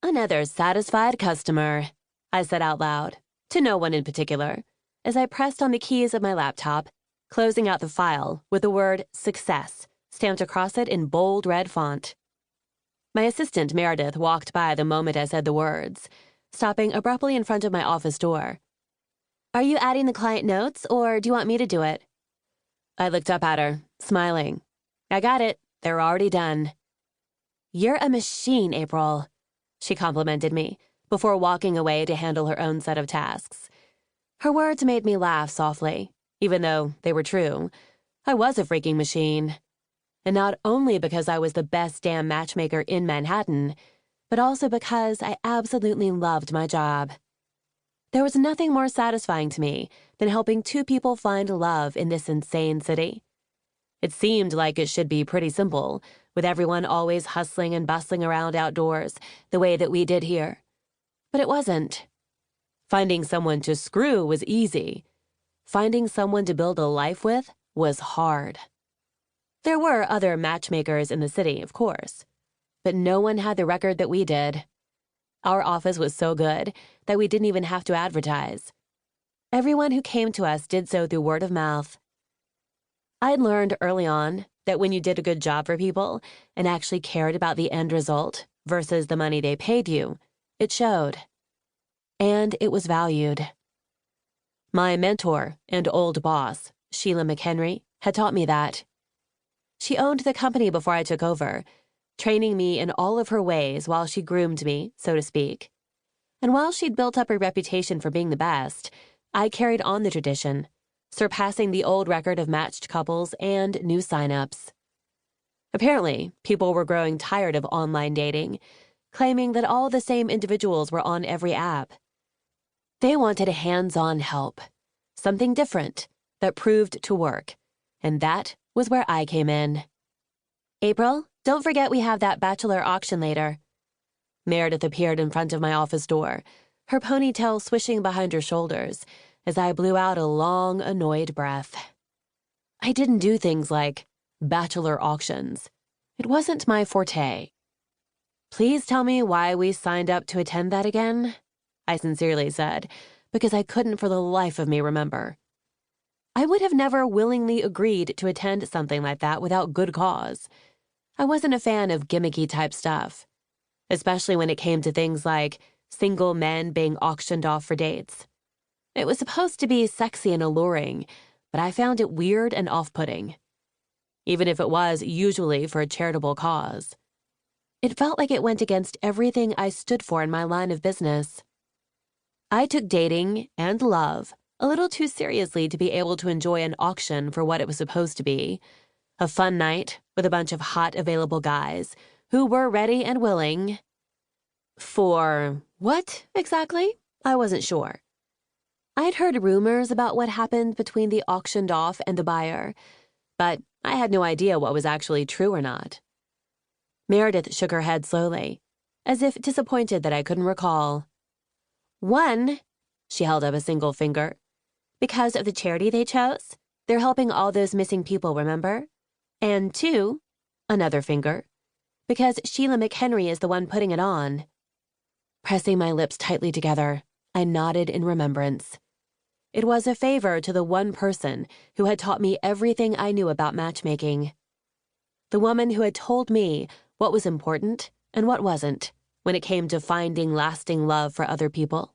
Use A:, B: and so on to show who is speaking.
A: Another satisfied customer, I said out loud, to no one in particular, as I pressed on the keys of my laptop, closing out the file with the word success stamped across it in bold red font. My assistant, Meredith, walked by the moment I said the words, stopping abruptly in front of my office door. Are you adding the client notes, or do you want me to do it? I looked up at her, smiling. I got it. They're already done. You're a machine, April, she complimented me, before walking away to handle her own set of tasks. Her words made me laugh softly, even though they were true. I was a freaking machine. And not only because I was the best damn matchmaker in Manhattan, but also because I absolutely loved my job. There was nothing more satisfying to me than helping two people find love in this insane city. It seemed like it should be pretty simple, with everyone always hustling and bustling around outdoors, the way that we did here. But it wasn't. Finding someone to screw was easy. Finding someone to build a life with was hard. There were other matchmakers in the city, of course, but no one had the record that we did. Our office was so good that we didn't even have to advertise. Everyone who came to us did so through word of mouth. I'd learned early on that when you did a good job for people and actually cared about the end result versus the money they paid you, it showed. And it was valued. My mentor and old boss, Sheila McHenry, had taught me that. She owned the company before I took over, training me in all of her ways while she groomed me, so to speak. And while she'd built up a reputation for being the best, I carried on the tradition, surpassing the old record of matched couples and new signups. Apparently, people were growing tired of online dating, claiming that all the same individuals were on every app. They wanted hands-on help, something different that proved to work, and that was where I came in. April, don't forget we have that Bachelor auction later. Meredith appeared in front of my office door, her ponytail swishing behind her shoulders, as I blew out a long, annoyed breath. I didn't do things like Bachelor auctions. It wasn't my forte. Please tell me why we signed up to attend that again, I sincerely said, because I couldn't for the life of me remember. I would have never willingly agreed to attend something like that without good cause. I wasn't a fan of gimmicky type stuff, especially when it came to things like single men being auctioned off for dates. It was supposed to be sexy and alluring, but I found it weird and off-putting, even if it was usually for a charitable cause. It felt like it went against everything I stood for in my line of business. I took dating and love a little too seriously to be able to enjoy an auction for what it was supposed to be, a fun night with a bunch of hot available guys who were ready and willing. For what, exactly? I wasn't sure. I'd heard rumors about what happened between the auctioned off and the buyer, but I had no idea what was actually true or not. Meredith shook her head slowly, as if disappointed that I couldn't recall. One, she held up a single finger, because of the charity they chose. They're helping all those missing people, remember? And two, another finger, because Sheila McHenry is the one putting it on. Pressing my lips tightly together, I nodded in remembrance. It was a favor to the one person who had taught me everything I knew about matchmaking. The woman who had told me what was important and what wasn't when it came to finding lasting love for other people.